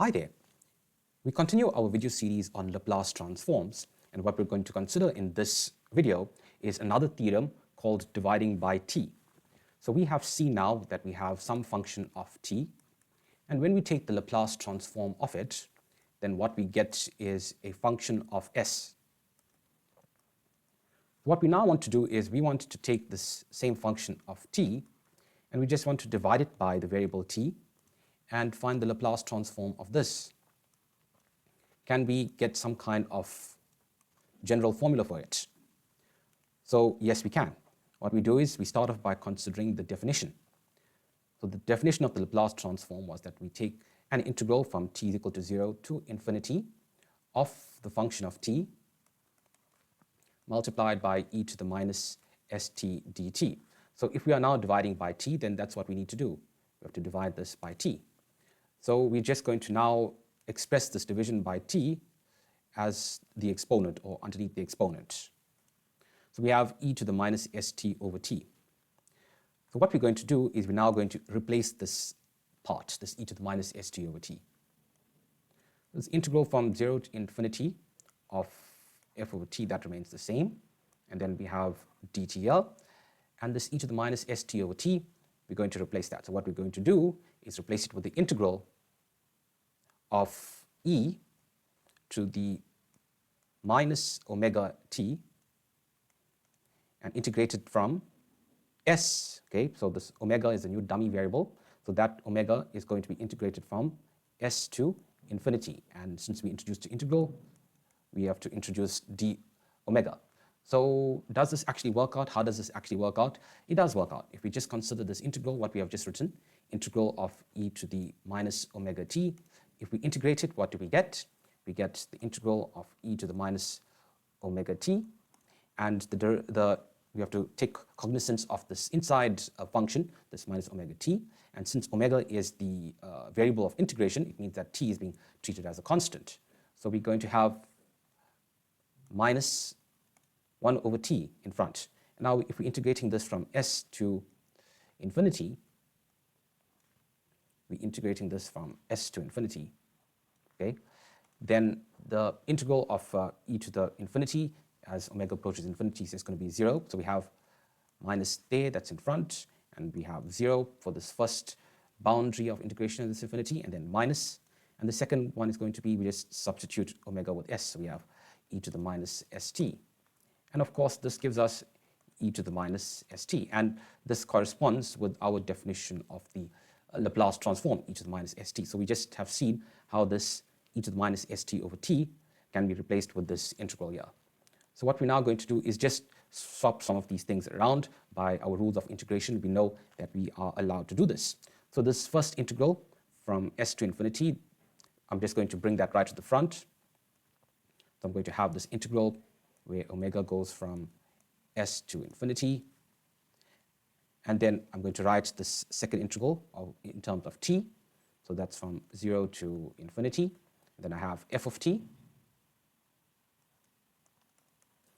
Hi there. We continue our video series on Laplace transforms, and what we're going to consider in this video is another theorem called dividing by t. So we have seen now that we have some function of t, and when we take the Laplace transform of it, then what we get is a function of s. What we now want to do is we want to take this same function of t, and we just want to divide it by the variable t and find the Laplace transform of this. Can we get some kind of general formula for it? So yes, we can. What we do is we start off by considering the definition. So the definition of the Laplace transform was that we take an integral from t is equal to 0 to infinity of the function of t multiplied by e to the minus st dt. So if we are now dividing by t, then that's what we need to do. We have to divide this by t. So we're just going to now express this division by t as the exponent or underneath the exponent. So we have e to the minus st over t. So what we're going to do is we're now going to replace this part, this e to the minus st over t. This integral from 0 to infinity of f over t, that remains the same. And then we have dtl. And this e to the minus st over t, we're going to replace that. So what we're going to do is replace it with the integral of e to the minus omega t and integrate it from s. Okay, so this omega is a new dummy variable. So that omega is going to be integrated from s to infinity. And since we introduced the integral, we have to introduce d omega. So does this actually work out? How does this actually work out? It does work out. If we just consider this integral, what we have just written, integral of e to the minus omega t, if we integrate it, what do we get? We get the integral of e to the minus omega t, and we have to take cognizance of this inside function, this minus omega t, and since omega is the variable of integration, it means that t is being treated as a constant. So we're going to have minus 1 over t in front. And now if we're integrating this from s to infinity, we're integrating this from s to infinity, okay, then the integral of e to the infinity as omega approaches infinity is going to be 0. So we have minus there, that's in front, and we have 0 for this first boundary of integration of this infinity, and then minus. And the second one is going to be, we just substitute omega with s, so we have e to the minus st. And of course, this gives us e to the minus st. And this corresponds with our definition of the Laplace transform, e to the minus st. So we just have seen how this e to the minus st over t can be replaced with this integral here. So what we're now going to do is just swap some of these things around. By our rules of integration, we know that we are allowed to do this. So this first integral from s to infinity, I'm just going to bring that right to the front. So I'm going to have this integral where omega goes from s to infinity. And then I'm going to write this second integral in terms of t. So that's from 0 to infinity. And then I have f of t.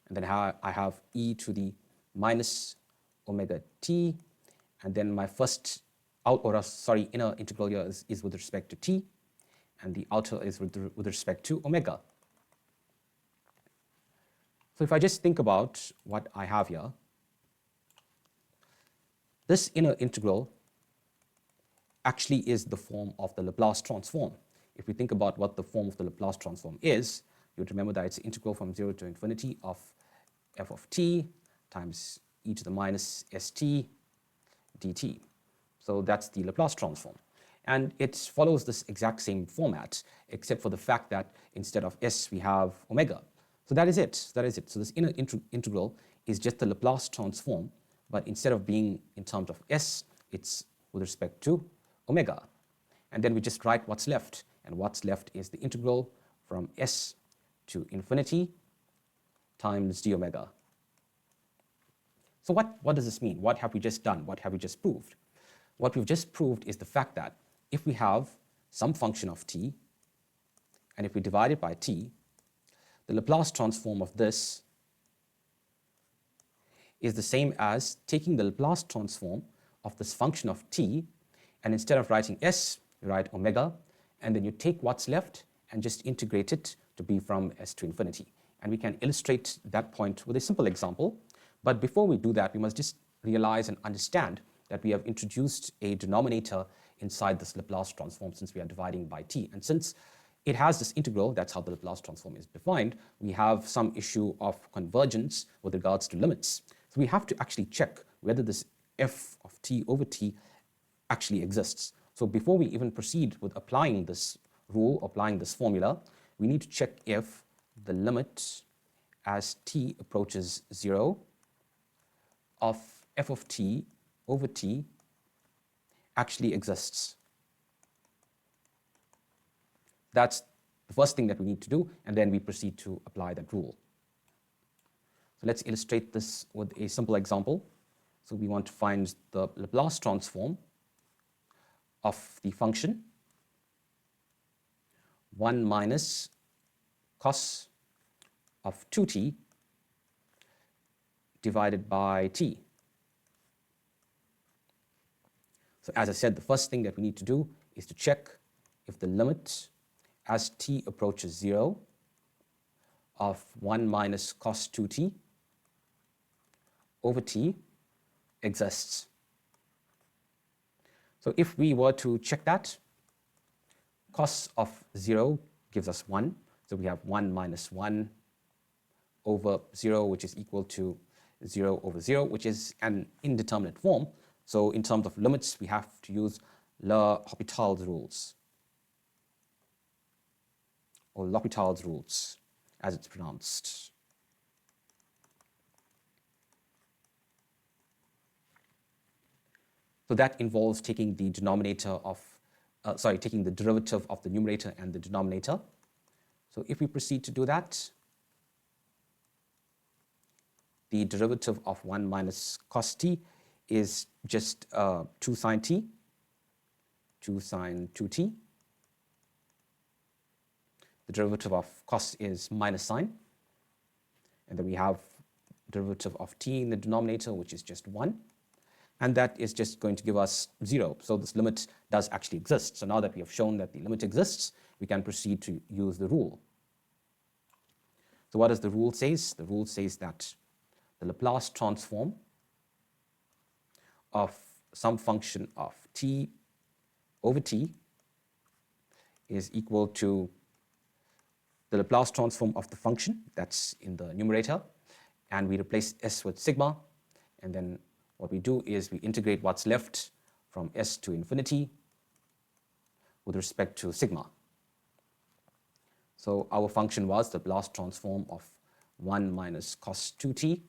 And then I have e to the minus omega t. And then my first inner integral here is with respect to t. And the outer is with respect to omega. So if I just think about what I have here, this inner integral actually is the form of the Laplace transform. If we think about what the form of the Laplace transform is, you would remember that it's the integral from 0 to infinity of f of t times e to the minus st dt. So that's the Laplace transform. And it follows this exact same format, except for the fact that instead of s, we have omega. So that is it. That is it. So this inner integral is just the Laplace transform, but instead of being in terms of s, it's with respect to omega. And then we just write what's left. And what's left is the integral from s to infinity times d omega. So what does this mean? What have we just done? What have we just proved? What we've just proved is the fact that if we have some function of t, and if we divide it by t, the Laplace transform of this is the same as taking the Laplace transform of this function of t, and instead of writing s, we write omega, and then you take what's left and just integrate it to be from s to infinity. And we can illustrate that point with a simple example. But before we do that, we must just realize and understand that we have introduced a denominator inside this Laplace transform since we are dividing by t. And since it has this integral, that's how the Laplace transform is defined, we have some issue of convergence with regards to limits. So we have to actually check whether this f of t over t actually exists. So before we even proceed with applying this rule, applying this formula, we need to check if the limit as t approaches 0 of f of t over t actually exists. That's the first thing that we need to do, and then we proceed to apply that rule. So let's illustrate this with a simple example. So we want to find the Laplace transform of the function 1 minus cos of 2t divided by t. So as I said, the first thing that we need to do is to check if the limit as t approaches 0 of 1 minus cos 2t over t exists. So if we were to check that, cos of 0 gives us 1. So we have 1 minus 1 over 0, which is equal to 0 over 0, which is an indeterminate form. So in terms of limits, we have to use L'Hopital's rules, or L'Hopital's rules, as it's pronounced. So that involves taking the denominator of, taking the derivative of the numerator and the denominator. So if we proceed to do that, the derivative of 1 minus cos t is just 2 sine t, 2 sine 2t. The derivative of cos is minus sine. And then we have derivative of t in the denominator, which is just 1. And that is just going to give us 0. So this limit does actually exist. So now that we have shown that the limit exists, we can proceed to use the rule. So what does the rule say? The rule says that the Laplace transform of some function of t over t is equal to the Laplace transform of the function that's in the numerator, and we replace s with sigma, and then what we do is we integrate what's left from s to infinity with respect to sigma. So our function was the Laplace transform of 1 minus cos 2t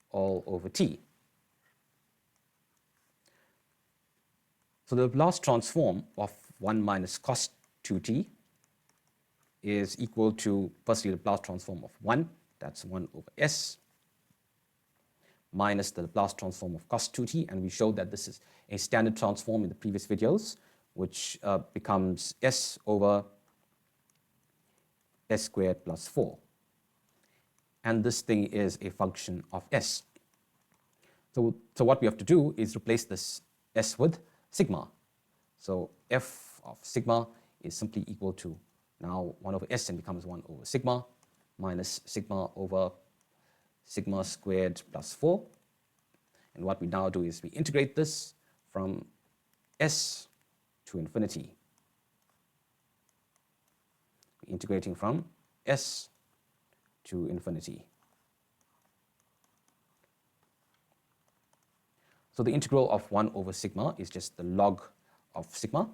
all over t. So the Laplace transform of 1 minus cos 2t is equal to, firstly, the Laplace transform of 1, that's 1 over s, minus the Laplace transform of cos 2t, and we showed that this is a standard transform in the previous videos, which becomes s over s squared plus 4. And this thing is a function of s. So what we have to do is replace this s with sigma. So f of sigma is simply equal to now 1 over s and becomes 1 over sigma minus sigma over sigma squared plus 4. And what we now do is we integrate this from s to infinity. We're integrating from s to infinity. So the integral of 1 over sigma is just the log of sigma.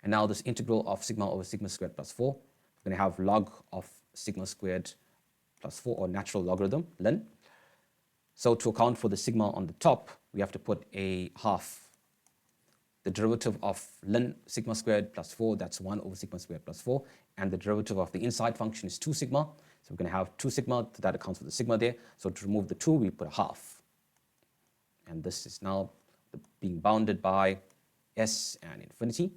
And now this integral of sigma over sigma squared plus 4, we're going to have log of sigma squared plus 4, or natural logarithm, ln. So to account for the sigma on the top, we have to put a half. The derivative of ln sigma squared plus 4, that's 1 over sigma squared plus 4. And the derivative of the inside function is 2 sigma. So we're going to have 2 sigma, that accounts for the sigma there. So to remove the 2, we put a half. And this is now being bounded by s and infinity.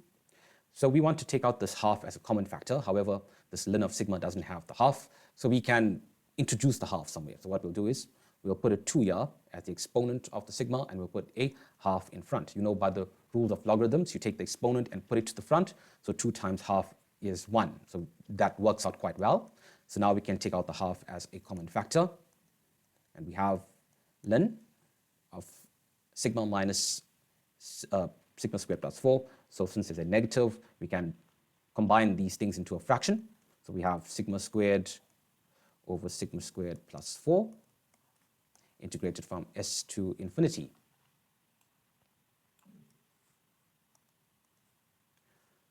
So we want to take out this half as a common factor. However, this ln of sigma doesn't have the half. So we can introduce the half somewhere. So what we'll do is we'll put a 2 here as the exponent of the sigma, and we'll put a half in front. You know, by the rules of logarithms, you take the exponent and put it to the front. So 2 times half is 1. So that works out quite well. So now we can take out the half as a common factor. And we have ln of sigma minus sigma squared plus 4. So since it's a negative, we can combine these things into a fraction. So we have sigma squared over sigma squared plus 4, integrated from s to infinity.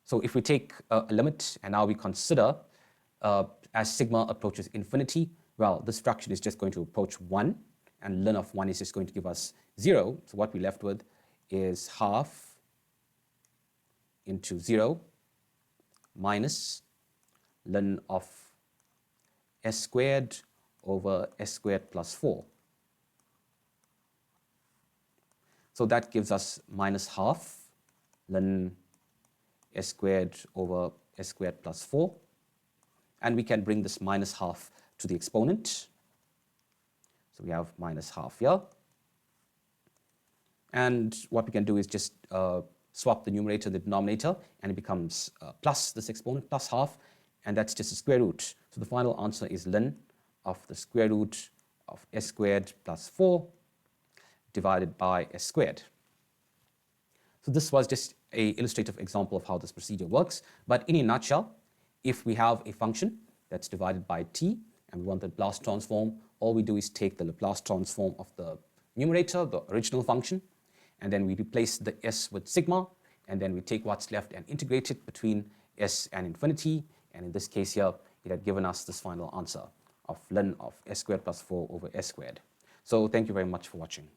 So if we take a limit and now we consider as sigma approaches infinity, well, this fraction is just going to approach 1, and ln of 1 is just going to give us 0. So what we're left with is half into 0 minus ln of s squared over s squared plus 4. So that gives us minus half ln s squared over s squared plus 4. And we can bring this minus half to the exponent. So we have minus half here. And what we can do is just swap the numerator and the denominator, and it becomes plus this exponent, plus half, and that's just a square root. So the final answer is ln of the square root of s squared plus 4 divided by s squared. So this was just an illustrative example of how this procedure works. But in a nutshell, if we have a function that's divided by t and we want the Laplace transform, all we do is take the Laplace transform of the numerator, the original function, and then we replace the s with sigma, and then we take what's left and integrate it between s and infinity. And in this case here, it had given us this final answer of ln of s squared plus 4 over s squared. So thank you very much for watching.